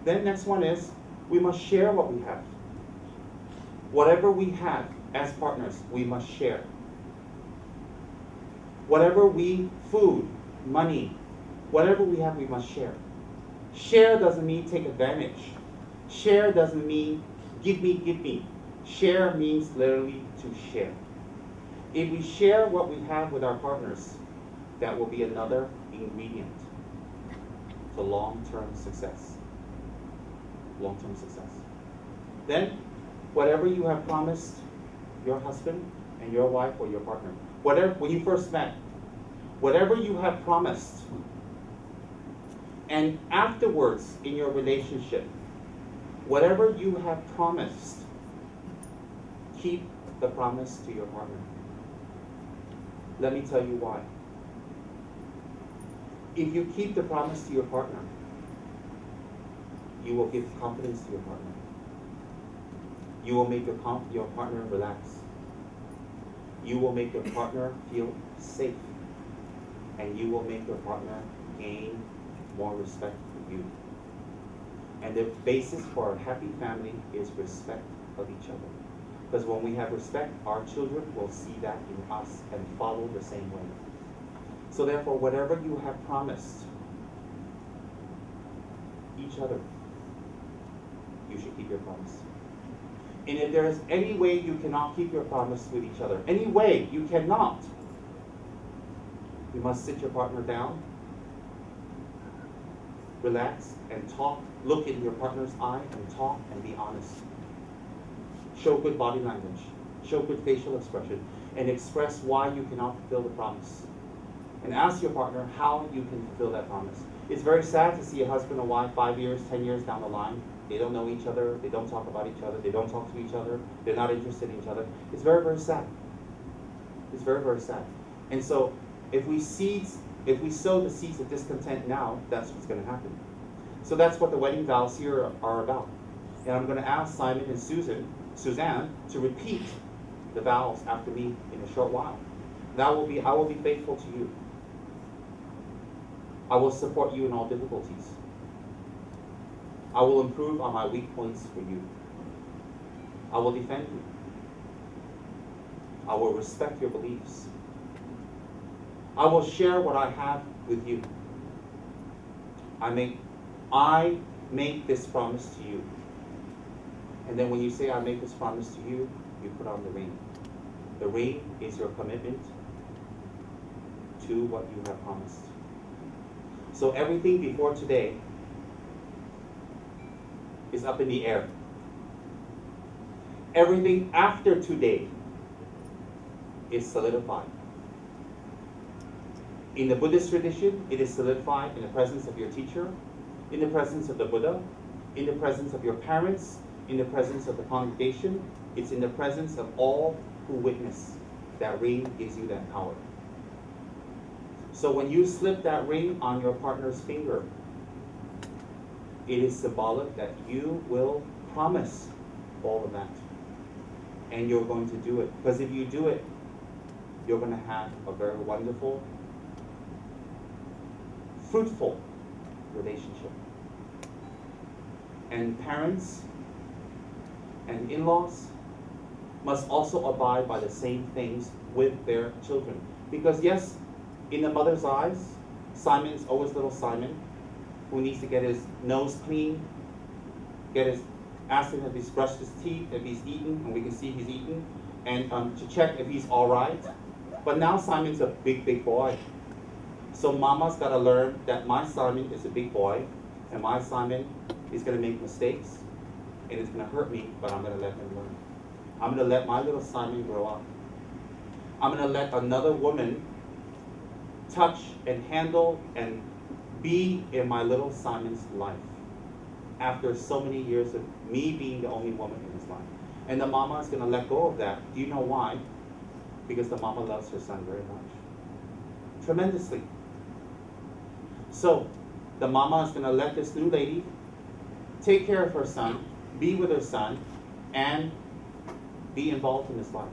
Then next one is, we must share what we have. Whatever we have as partners, we must share. Whatever food, money, whatever we have, we must share. Share doesn't mean take advantage. Share doesn't mean give me, give me. Share means literally to share. If we share what we have with our partners, that will be another ingredient to long-term success. Long-term success. Then, whatever you have promised your husband and your wife or your partner, whatever, when you first met, whatever you have promised, and afterwards in your relationship, whatever you have promised, keep the promise to your partner. Let me tell you why. If you keep the promise to your partner, you will give confidence to your partner. You will make your partner relax. You will make your partner feel safe. And you will make your partner gain more respect for you. And the basis for a happy family is respect of each other. Because when we have respect, our children will see that in us and follow the same way. So therefore, whatever you have promised each other, you should keep your promise. And if there is any way you cannot keep your promise with each other, any way you cannot, you must sit your partner down, relax, and talk. Look in your partner's eye and talk and be honest. Show good body language. Show good facial expression. And express why you cannot fulfill the promise. And ask your partner how you can fulfill that promise. It's very sad to see a husband and wife 5 years, 10 years down the line. They don't know each other. They don't talk about each other. They don't talk to each other. They're not interested in each other. It's very, very sad. It's very, very sad. And so if we sow the seeds of discontent now, that's what's going to happen. So that's what the wedding vows here are about. And I'm going to ask Simon and Suzanne to repeat the vows after me in a short while. I will be faithful to you. I will support you in all difficulties. I will improve on my weak points for you. I will defend you. I will respect your beliefs. I will share what I have with you. I make this promise to you. And then when you say I make this promise to you, you put on the ring. The ring is your commitment to what you have promised. So everything before today is up in the air. Everything after today is solidified. In the Buddhist tradition, it is solidified in the presence of your teacher, in the presence of the Buddha, in the presence of your parents, in the presence of the congregation. It's in the presence of all who witness. That ring gives you that power. So when you slip that ring on your partner's finger, it is symbolic that you will promise all of that. And you're going to do it. Because if you do it, you're going to have a very wonderful, fruitful relationship. And parents and in-laws must also abide by the same things with their children. Because yes, in the mother's eyes, Simon's always little Simon, who needs to get his nose clean, ask him if he's brushed his teeth, if he's eaten, and we can see he's eaten, and to check if he's all right. But now Simon's a big, big boy. So mama's got to learn that my Simon is a big boy, and my Simon is going to make mistakes, and it's going to hurt me, but I'm going to let him learn. I'm going to let my little Simon grow up. I'm going to let another woman touch and handle and be in my little Simon's life after so many years of me being the only woman in his life. And the mama is going to let go of that. Do you know why? Because the mama loves her son very much. Tremendously. So the mama is going to let this new lady take care of her son, be with her son, and be involved in his life.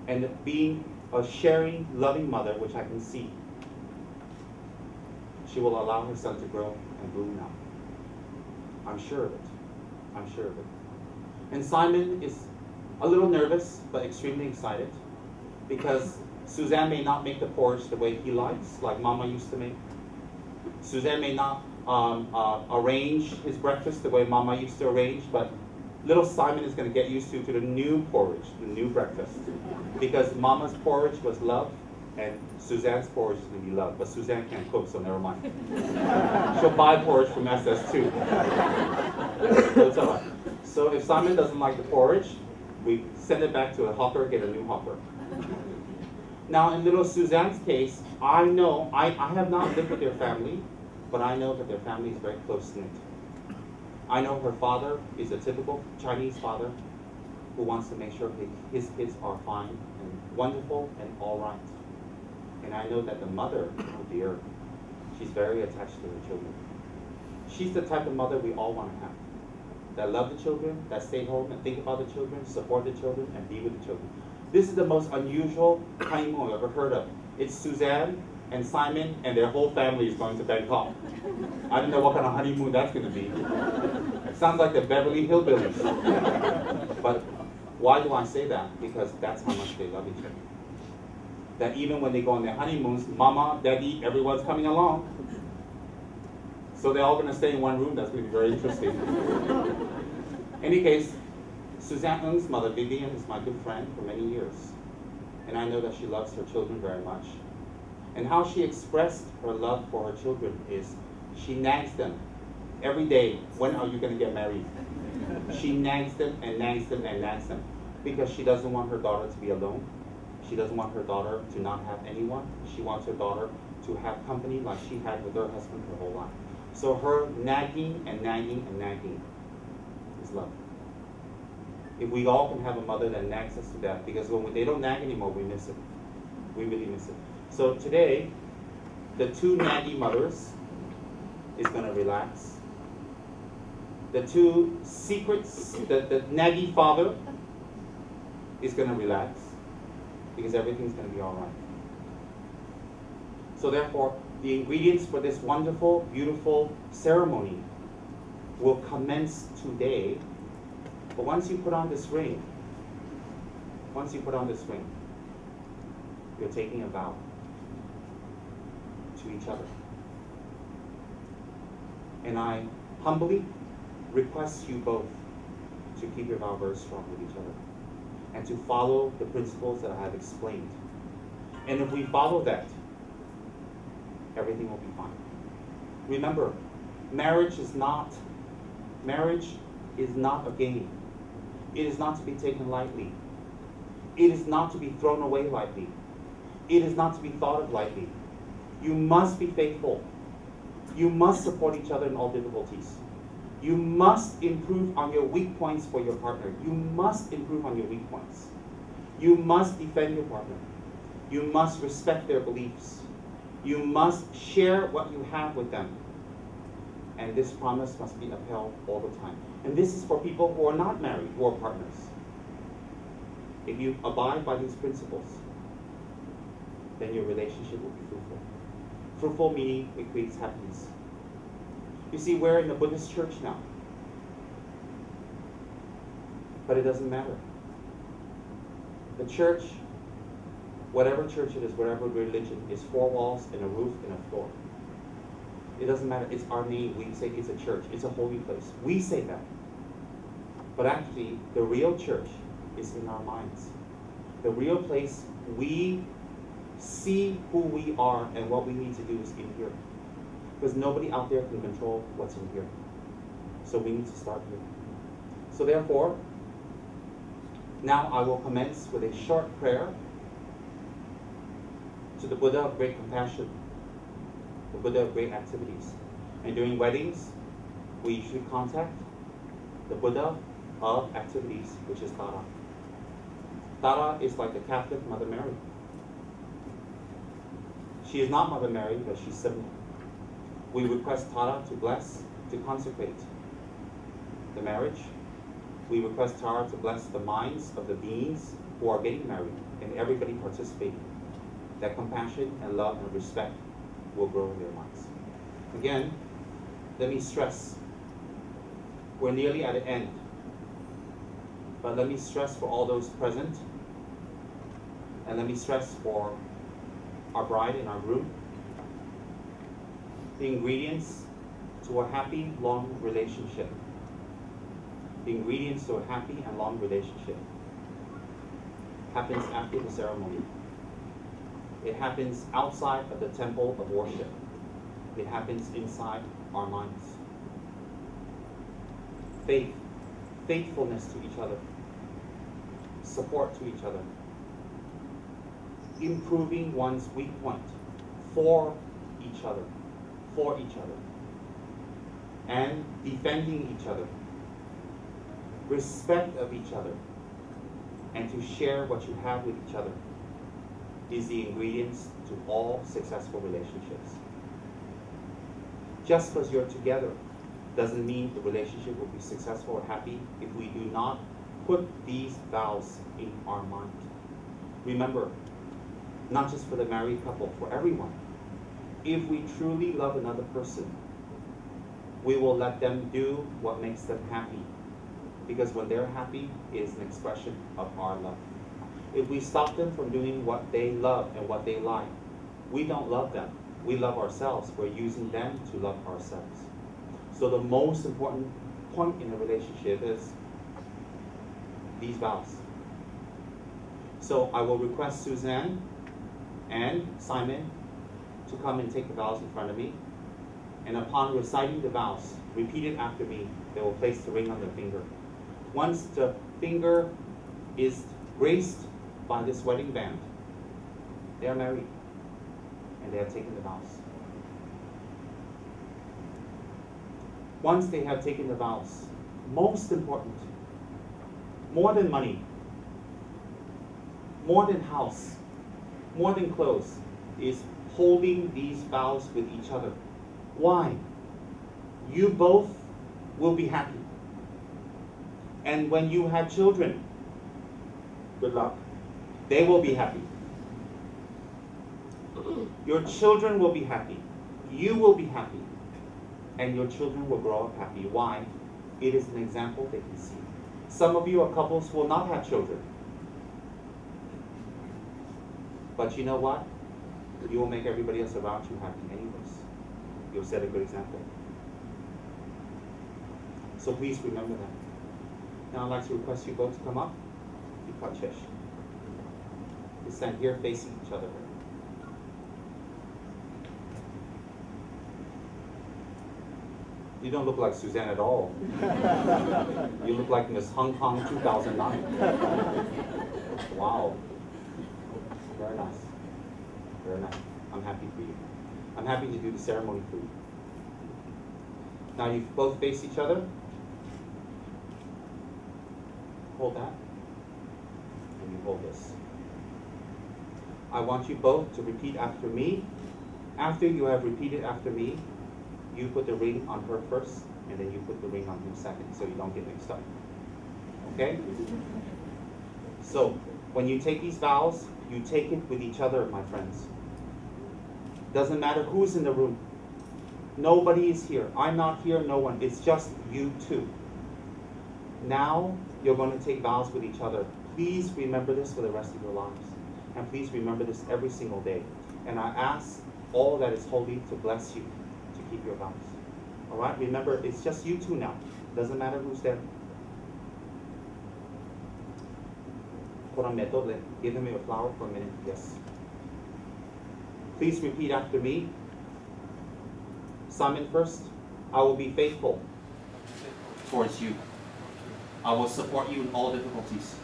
And being a sharing, loving mother, which I can see, she will allow her son to grow and bloom now. I'm sure of it. I'm sure of it. And Simon is a little nervous, but extremely excited, because Suzanne may not make the porridge the way he likes, like Mama used to make. Suzanne may not arrange his breakfast the way Mama used to arrange, but little Simon is going to get used to the new porridge, the new breakfast. Because Mama's porridge was love, and Suzanne's porridge is going to be love. But Suzanne can't cook, so never mind. She'll buy porridge from SS too. So it's all right. So if Simon doesn't like the porridge, we send it back to a hopper, get a new hopper. Now in little Suzanne's case, I know, I have not lived with their family, but I know that their family is very close-knit. I know her father is a typical Chinese father who wants to make sure his kids are fine and wonderful and all right. And I know that the mother, oh dear, she's very attached to her children. She's the type of mother we all want to have. That love the children, that stay home and think about the children, support the children, and be with the children. This is the most unusual honeymoon I've ever heard of. It's Suzanne and Simon and their whole family is going to Bangkok. I don't know what kind of honeymoon that's going to be. It sounds like the Beverly Hillbillies. But why do I say that? Because that's how much they love each other. That even when they go on their honeymoons, Mama, Daddy, everyone's coming along. So they're all going to stay in one room. That's going to be very interesting. In any case, Suzanne Ng's mother, Vivian, is my good friend for many years. And I know that she loves her children very much. And how she expressed her love for her children is she nags them every day. When are you going to get married? She nags them and nags them and nags them because she doesn't want her daughter to be alone. She doesn't want her daughter to not have anyone. She wants her daughter to have company like she had with her husband her whole life. So her nagging and nagging and nagging is love. If we all can have a mother that nags us to death, because when they don't nag anymore, we miss it. We really miss it. So today, the two naggy mothers is going to relax. The two secrets, the naggy father is going to relax, because everything's going to be all right. So therefore, the ingredients for this wonderful, beautiful ceremony will commence today. But once you put on this ring, you're taking a vow to each other. And I humbly request you both to keep your vow very strong with each other and to follow the principles that I have explained. And if we follow that, everything will be fine. Remember, marriage is not a game. It is not to be taken lightly. It is not to be thrown away lightly. It is not to be thought of lightly. You must be faithful. You must support each other in all difficulties. You must improve on your weak points for your partner. You must improve on your weak points. You must defend your partner. You must respect their beliefs. You must share what you have with them. And this promise must be upheld all the time. And this is for people who are not married, who are partners. If you abide by these principles, then your relationship will be fruitful. Fruitful meaning it creates happiness. You see, we're in the Buddhist church now. But it doesn't matter. The church, whatever church it is, whatever religion, is four walls and a roof and a floor. It doesn't matter. It's our name. We say it's a church. It's a holy place. We say that. But actually, the real church is in our minds. The real place we see who we are and what we need to do is in here. Because nobody out there can control what's in here. So we need to start here. So therefore, now I will commence with a short prayer to the Buddha of great compassion, the Buddha of great activities. And during weddings, we usually contact the Buddha of activities, which is Tara. Tara is like the Catholic Mother Mary. She is not Mother Mary, but she's similar. We request Tara to bless, to consecrate the marriage. We request Tara to bless the minds of the beings who are getting married and everybody participating. That compassion and love and respect will grow in their minds. Again, let me stress, We're nearly at the end. But let me stress for all those present, and let me stress for our bride and our groom, the ingredients to a happy, long relationship. The ingredients to a happy and long relationship happens after the ceremony. It happens outside of the temple of worship. It happens inside our minds. Faith, faithfulness to each other, support to each other, improving one's weak point for each other, and defending each other, respect of each other, and to share what you have with each other is the ingredients to all successful relationships. Just because you're together doesn't mean the relationship will be successful or happy if we do not put these vows in our mind. Remember, not just for the married couple, for everyone. If we truly love another person, we will let them do what makes them happy. Because when they're happy, it is an expression of our love. If we stop them from doing what they love and what they like, we don't love them. We love ourselves. We're using them to love ourselves. So the most important point in a relationship is these vows. So I will request Suzanne and Simon to come and take the vows in front of me. And upon reciting the vows, repeat it after me. They will place the ring on their finger. Once the finger is graced by this wedding band, they are married and they have taken the vows. Once they have taken the vows, most important, more than money, more than house, more than clothes, is holding these vows with each other. Why? You both will be happy. And when you have children, good luck, they will be happy. Your children will be happy. You will be happy. And your children will grow up happy. Why? It is an example they can see. Some of you are couples who will not have children. But you know what? You will make everybody else around you happy anyways. You'll set a good example. So please remember that. Now I'd like to request you both to come up. You stand here facing each other. You don't look like Suzanne at all. You look like Miss Hong Kong 2009. Wow. Very nice. Very nice. I'm happy for you. I'm happy to do the ceremony for you. Now you both face each other. Hold that. And you hold this. I want you both to repeat after me. After you have repeated after me, you put the ring on her first, and then you put the ring on him second, so you don't get mixed up. Okay? So, when you take these vows, you take it with each other, my friends. Doesn't matter who's in the room. Nobody is here. I'm not here, no one. It's just you two. Now, you're going to take vows with each other. Please remember this for the rest of your lives. And please remember this every single day. And I ask all that is holy to bless you to keep your vows. All right? Remember, it's just you two now. Doesn't matter who's there. Give him a flower for a minute. Yes. Please repeat after me. Simon first. I will be faithful towards you. I will support you in all difficulties.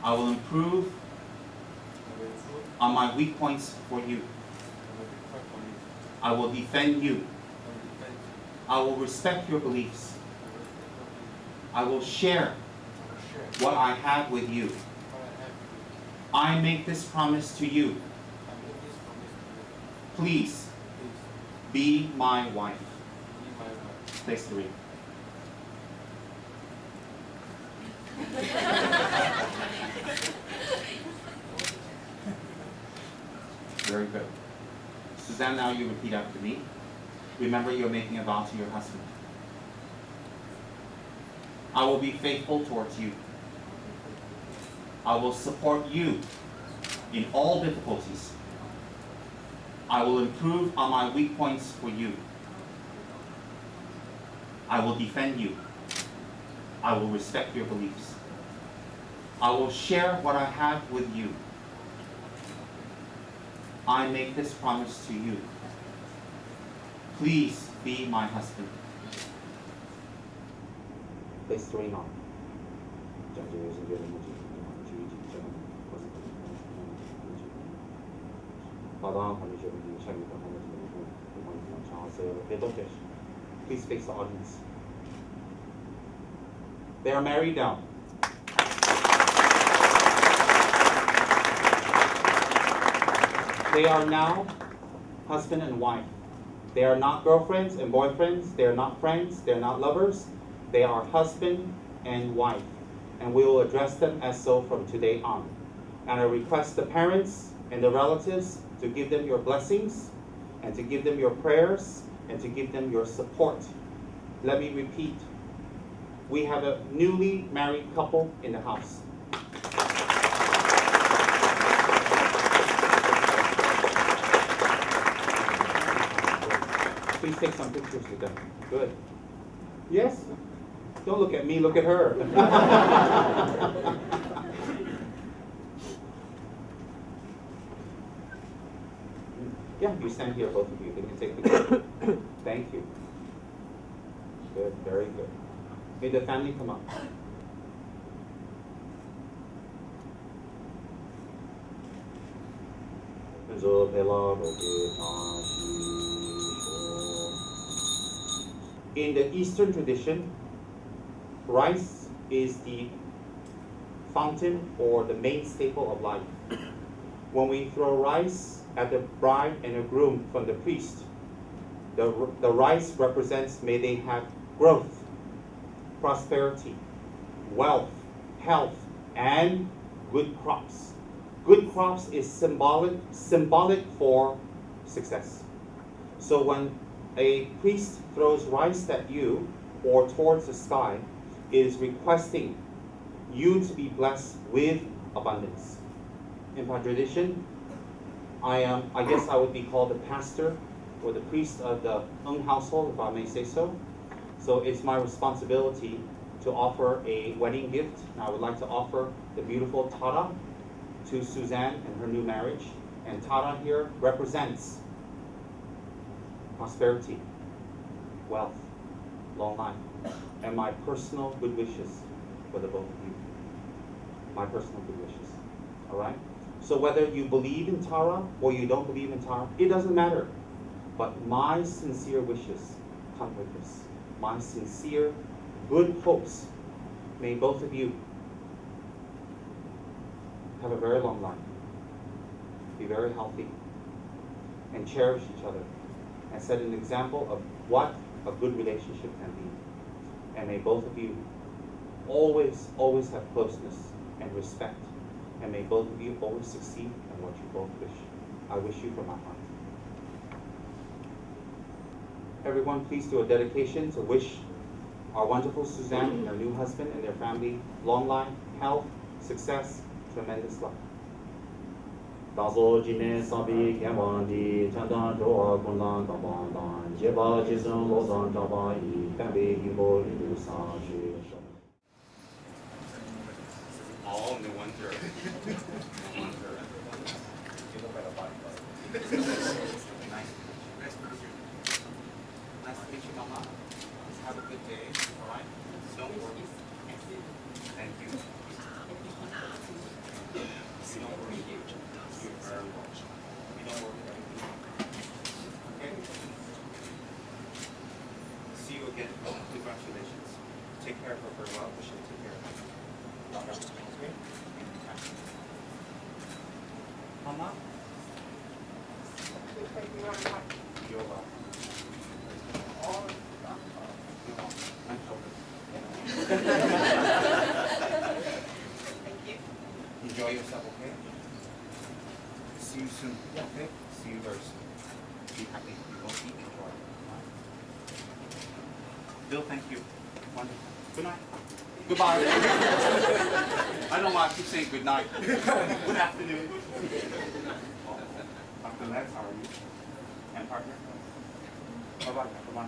I will improve on my weak points for you. I will defend you. I will respect your beliefs. I will share what I have with you. I make this promise to you. Please be my wife. Place the ring. Very good. Suzanne, now you repeat after me. Remember, you're making a vow to your husband. I will be faithful towards you. I will support you in all difficulties. I will improve on my weak points for you. I will defend you. I will respect your beliefs. I will share what I have with you. I make this promise to you. Please be my husband. Place 3 on. Please face the audience. They are married now. They are now husband and wife. They are not girlfriends and boyfriends. They are not friends. They are not lovers. They are husband and wife. And we will address them as so from today on. And I request the parents and the relatives to give them your blessings, and to give them your prayers, and to give them your support. Let me repeat. We have a newly married couple in the house. Please take some pictures with them. Good. Yes? Don't look at me, look at her. Yeah, you stand here, both of you. They can take pictures. Thank you. Good, very good. May the family come up. In the Eastern tradition, rice is the fountain or the main staple of life. When we throw rice at the bride and the groom from the priest, the rice represents may they have growth, prosperity, wealth, health, and good crops. Good crops is symbolic for success. So when a priest throws rice at you or towards the sky, it is requesting you to be blessed with abundance. In my tradition, I guess I would be called the pastor or the priest of the Ng household, if I may say so. So it's my responsibility to offer a wedding gift. And I would like to offer the beautiful Tara to Suzanne and her new marriage. And Tara here represents prosperity, wealth, long life, and my personal good wishes for the both of you. My personal good wishes. All right? So whether you believe in Tara or you don't believe in Tara, it doesn't matter. But my sincere wishes come with this. My sincere good hopes. May both of you have a very long life, be very healthy, and cherish each other, and set an example of what a good relationship can be. And may both of you always, always have closeness and respect. And may both of you always succeed in what you both wish. I wish you from my heart. Everyone, please do a dedication to wish our wonderful Suzanne and her new husband and their family long life, health, success, tremendous luck. All in the one third. One third. You look like a bodyguard. Nice. Nice to meet you, Mama. Have a good day. All right? Don't worry. Thank you. You don't worry. You're very welcome. You don't worry. Okay? See you again. Congratulations. Take care of her very well. We should take care of her. Okay? Mama? You're welcome. Thank you. Enjoy yourself, okay? See you soon, okay? See you very soon. Be happy. You won't eat enjoy. Bill, thank you. Wonderful. Good night. Goodbye. I don't know why I keep saying good night. Good afternoon. Dr. Lex, how are you? And partner? Bye-bye. Bye-bye.